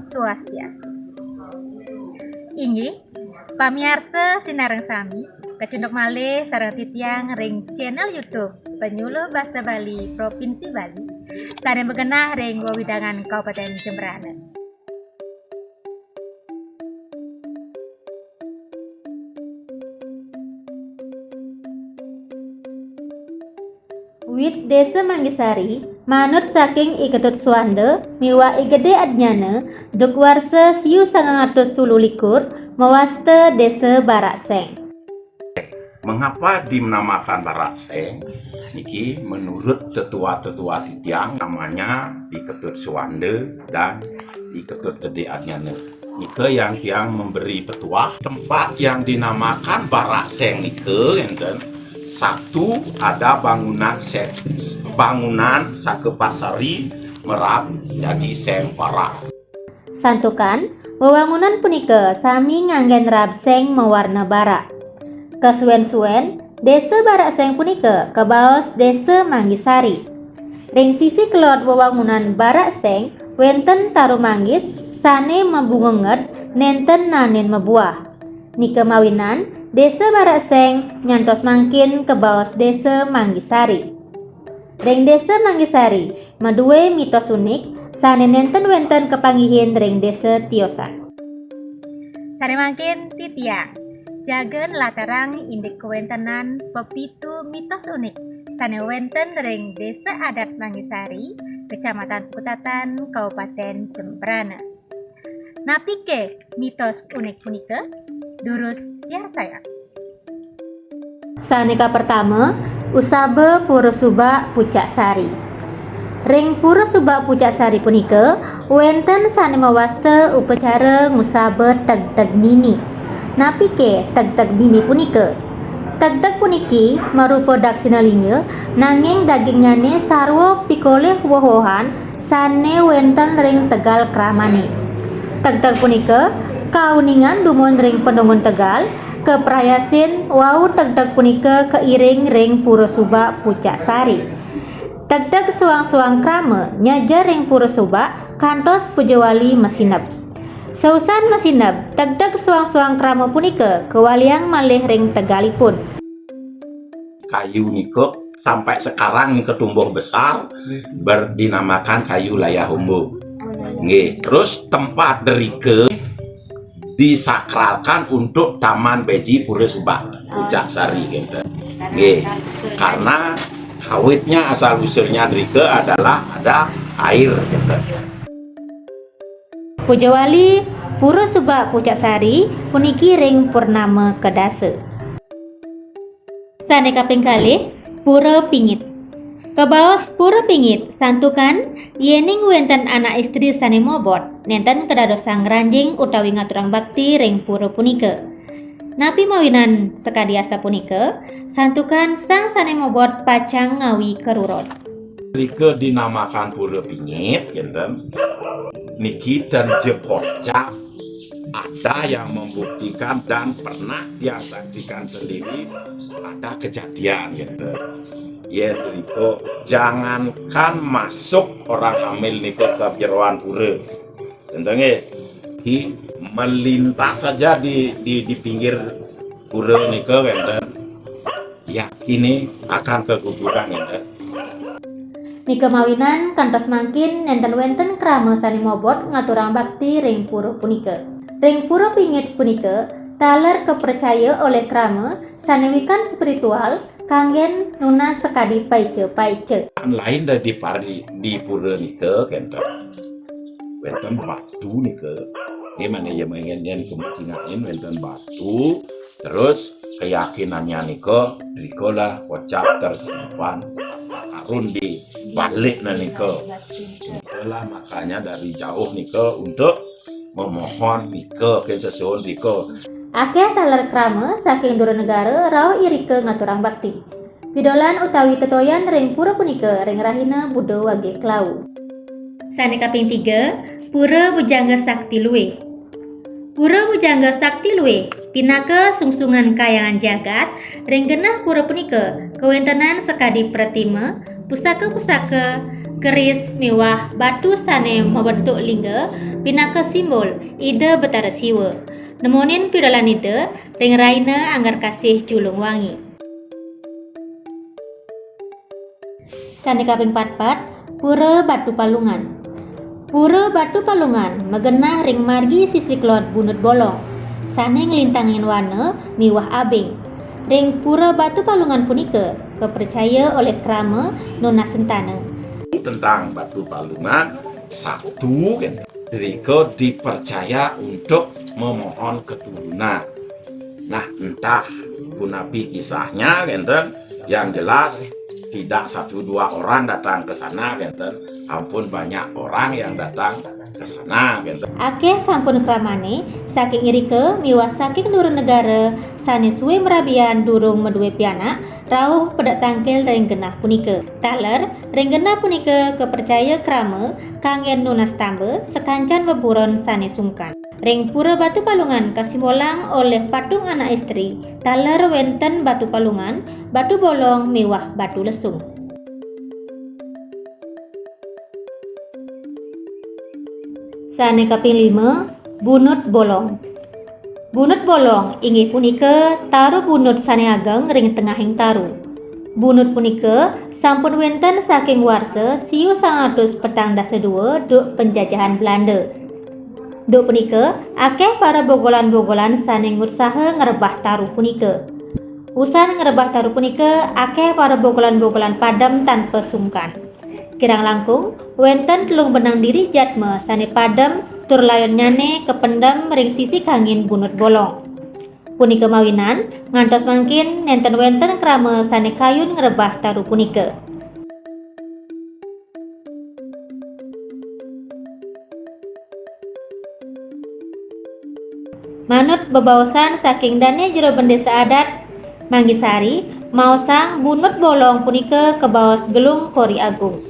Swastiastu. Inggih pamiarsa sinareng sami kecunduk malih sareng titiang ring channel YouTube Penyuluh Basa Bali Provinsi Bali sareng begenah ring wewidangan Kabupaten Jembrana. Wit Desa Manggisari manut saking Iketut Swande miwa Igede Adnyana duk warsa siu 912 mewasta Desa Barakseng. Mengapa dinamakan Barakseng? Niki menurut tetua-tetua titiang namanya Iketut Swande dan Iketut Gede Adnyana. Nike yang tiang memberi petuah tempat yang dinamakan Barakseng nike enten satu ada bangunan Sakepasari Merab Jaji Seng Barak. Santukan wewangunan punika sami nganggen rabseng mewarna barak. Kesuwen-suwen Desa Barakseng punika kebaos Desa Manggisari. Ring sisi kelot wewangunan Barakseng wenten tarumanggis sane mebungenget nenten nanen mebuah. Nike mawinan Desa Barakseng nyantos mangkin kebaos Desa Manggisari. Ring Desa Manggisari maduwe mitos unik sane nenten wenten kepanggihin ring Desa Tiosan. Sane mangkin titiang jagen latarang indik kewentenan pepitu mitos unik sane wenten ring Desa Adat Manggisari, Kecamatan Putatan, Kabupaten Jembrana. Napike mitos unik punika durus saya. Sanika pertama usabe Pura Subak Pucak Sari. Ring Pura Subak Pucak Sari punika wenten sane mewasta upacara ngusabe teg-teg mini. Napike teg-teg mini punika? Teg-teg puniki marupa daksinalinga nanging dagingnyane sarwa pikoleh wohohan sane wenten ring Tegal Kramane. Teg-teg punika kauningan dumun ring Pendungun Tegal keprayasin wau teg-teg punika keiring ring Pura Subak Pucak Sari. Teg-teg suang-suang krama nyajar ring Pura Subak kantos pujawali mesinep. Sausan mesinep teg-teg suang-suang krama punika kewaliang malih ring Tegalipun. Kayu niko sampai sekarang niko tumbuh besar berdinamakan kayu layahumbu. Nggih, terus tempat derike disakralkan untuk Taman Beji Pura Subak Pucak Sari gitu. Nggih, karena kawitnya asal usulnya derike adalah ada air gitu. Pujawali Pura Subak Pucak Sari puniki ring Purnama Kedase. Sane kaping kalih Pura Pingit. Kebaos Pura Pingit santukan yening wenten anak istri sane mobot nenten kedados sang ranjing utawi ngaturang bakti ring pura punika. Napi mawinan sekadiasa punika santukan sang sane mobot pacang ngawi kerurot. Rike dinamakan Pura Pingit enten niki dan jepocak ada yang membuktikan dan pernah dia saksikan sendiri ada kejadian gitu. Ya niko jangankan masuk orang hamil niko ke jeroan pura, tentunya melintas saja di pinggir pura niko enten yakini akan keguguran enten. Nike mawinan kantos mangkin nenten wenten krama sane mobot ngaturang bakti ring pura punika. Ring Pura Pingit punika taler kepercaya oleh krama sane wikan spiritual kanggen nuna sekadi paice. Lain dari di pura nike kenten wenten batu nike. Gimana ya mengenai kemencingan wenten batu terus keyakinannya niko rikola kocak tersimpan karun di balik niko. Itulah makanya dari jauh niko untuk memohon niko ke sesuatu niko. Akeh taler krama saking dura negara rao irike ngaturang bakti. Pidolan utawi tetoyan ring pura punika ring rahina Buddha wage klau. Sane kaping 3 Pura Bujangga Sakti Luwe. Pura Bujangga Sakti Luwe pinaka sungsungan kayangan jagat ring genah pura punika kewentenan sekadi pratima pusaka-pusaka Keris miwah batu sane membentuk lingga pinaka simbol ide betara siwa. Nemonin pidalan ide ring raina anggar kasih julung wangi. Sane kaping 44 Pura Batu Palungan. Pura Batu Palungan megenah ring margi sisi kelot bunut bolong. Sane ngelintangin warna miwah abing. Ring Pura Batu Palungan punika kepercaya oleh krama Nona Sentana. Tentang Batu Palungan satu kan, mereka dipercaya untuk memohon keturunan. Nah, entah punapi kisahnya kan, yang jelas tidak 1-2 orang datang ke sana kan, ampun banyak orang yang datang ke sana kan. Akeh sampun kramane saking irike miwah saking durung negara sane suwe merabian durung meduwe pianak rawuh pedak tangkil ring genah punika. Taler ring genah punika kepercaya krama kanggen nunas tambe sekancan beburon sane sungkan. Ring Pura Batu Palungan kasimbolang oleh patung anak istri. Taler wenten batu palungan, batu bolong miwah batu lesung. Sane kaping 5 Bunut Bolong. Bunut bolong inggih punika taru bunut sane ageng ring tengahing taru. Bunut punika sampun wenten saking warsa 1942 duk penjajahan Belanda. Duk punika akeh para bogolan-bogolan sane ngutsaha ngerebah taru punika. Usan ngerebah taru punika akeh para bogolan-bogolan padam tanpa sungkan. Kirang langkung wenten telung benang diri jatme sane padam tur layon nyane kependam ring sisi kangin bunut bolong. Punika mawinan ngantos mangkin nenten wenten krama sane kayun ngerebah taru punika. Manut bebaosan saking dane jero bendesa adat Manggisari maosang bunut bolong punika kebaos gelung Kori Agung.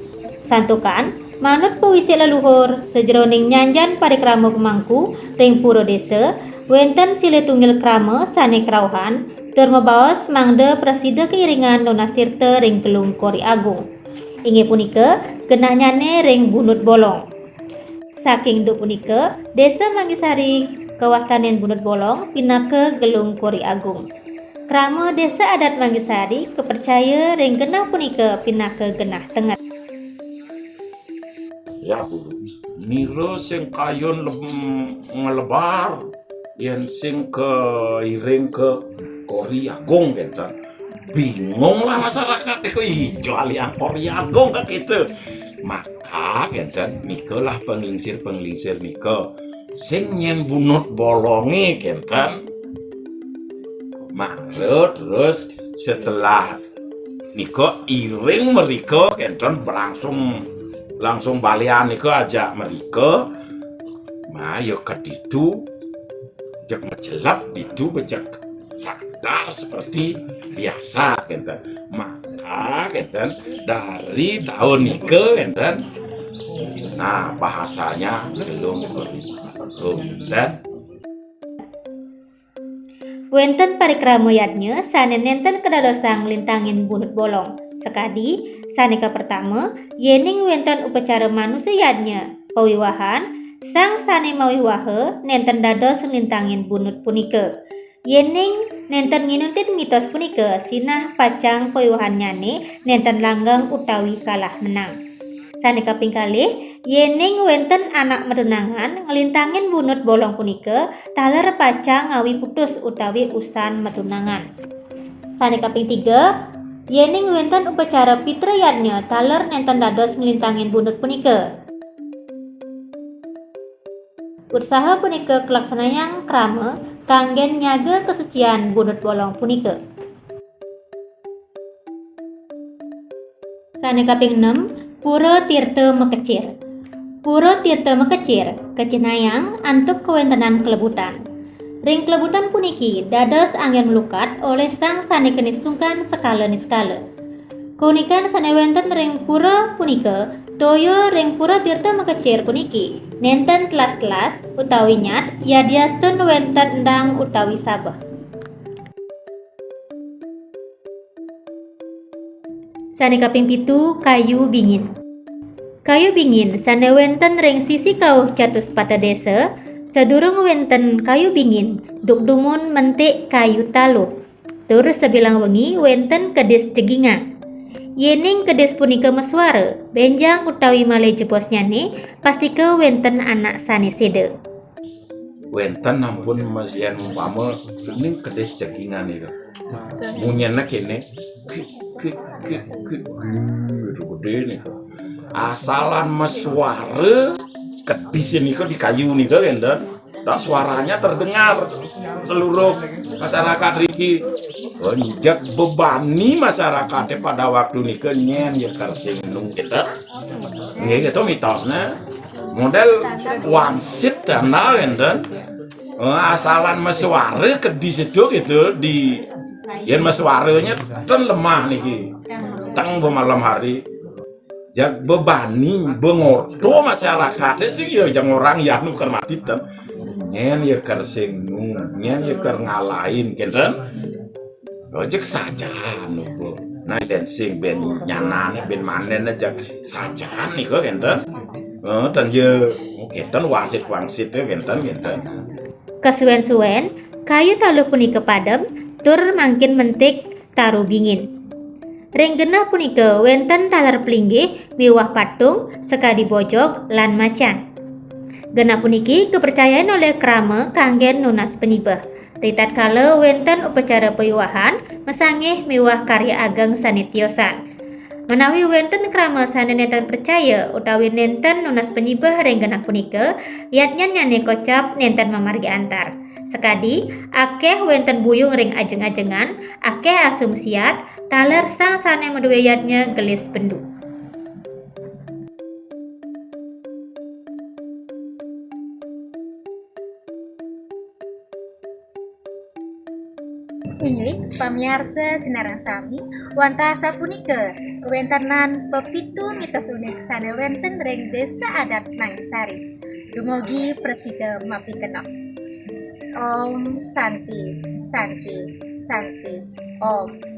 Santukan manut puisi leluhur sejroning nyanjan parikrama pemangku ring pura desa wenten sile tunggil krama sane krauhan tur mebaos mangde presida keiringan Nona Sirte ring gelung Kori Agung. Inggih punika genah nyane ring bunut bolong. Saking duk punika desa Manggisari kawastanen bunut bolong pinaka gelung Kori Agung. Krama desa adat Manggisari kepercaya ring genah punika pinaka genah tenget. Ya Bu, niro sing kayun ngelebar, yang sing ke iring ke Kori Agung kan. Bingung lah masyarakat itu hijau alian Kori Agung kan gitu. Maka kan nikolah penglingsir niko sing nyen bunut bolongi kan. Maksud terus setelah niko iring mereka kan langsung balian niko ajak mereka mayo keditu jak menjelap ditu bejak sadar seperti biasa kan. Maka kan dari tahun niko kan nah bahasanya belum dan Wenten parikrama yatnya sane nenten kedadosang lintangin bunut bolong. Sekadi sanika pertama yening wenten upacara manusia yatnya pawiwahan sang sane mawiwaha nenten dados lintangin bunut punika. Yening nenten nginutin mitos punika sinah pacang pawiwahan nyane nenten langgang utawi kalah menang. Sanika kaping kalih yening wenten anak medunangan ngelintangin bunut bolong punika taler pacang ngawi putus utawi usan medunangan. Sanika kaping 3 yening wenten upacara pitrayatnya taler nenten dados ngelintangin bunut punika. Usaha punika kelaksanayang krama kanggen nyaga kesucian bunut bolong punika. Sanika kaping 6 Pura Tirta Mekecir. Pura Tirta Mekecir kecinayang antuk kewentenan kelebutan. Ring kelebutan puniki dados angin melukat oleh sang sane kenis sungkan skala niskala. Keunikan sane wenten ring pura punika toyo ring Pura Tirta Mekecir puniki nenten kelas-kelas utawi nyat yadiasten wenten endang utawi sabah. Sane kaping 7 Kayu Bingin. Kayu bingin sane wenten ring sisi kauh catus pata desa, sadurung wenten kayu bingin, duk dumun mentik kayu taluh. Tur sebilang wengi wenten kedes ceginga. Yening kedes punika meswara, benjang utawi malih jebos nyane, pastike wenten anak sanesida. Wenten ampun masien umpama ini kedes cegingan itu. Munyenna kene itu gede nih. Asalan meswara kedis niku di kayu niku enten. Dan suaranya terdengar seluruh masyarakat riki. Onjak bebani masyarakatnya pada waktu niku nyen ya kersing nung kita. Nggih gitu mitosnya. Model wangsit dana enten. Asalan meswara kedis itu gitu di yen meswaranya ten lemah niki. Teng malam hari. Jak bebani bengorto masyarakatnya sih ya jang orang ya nu keur mati ten. Nyen ya kersing nung, nyen ya keur ngalahin kenten. Ojek saja nuku. Nah dan sing ben nyanane ben manen aja saja niku kenten. Dan ya kenten wangsit-wangsit kenten. Kesuwen-suwen, kayu taluh punika padem, tur mangkin mentik taru bingin. Ring genah punika wenten taler plinggih miwah patung, sekadi bojog lan macan. Genah puniki kepercayaan oleh krama kanggen nunas penyibah. Ritat kala wenten upacara peyuwahan mesangih miwah karya ageng sanityosan. Menawi wenten krama sane nenten percaya utawi nenten nunas penyibah ring genah punika, yatnya nyane kocap nenten mamargi antar. Sekadi akeh wenten buyung ring ajeng-ajengan, akeh asumsiat taler sang sane meduweyatnya gelis bendu. Inggih pamiarsa sinareng sami wanta sapunika kewentanan pepitu mitos unik sane wenten ring desa adat Nangsari. Dumugi presida mapikenak. Om Santi Santi Santi Om.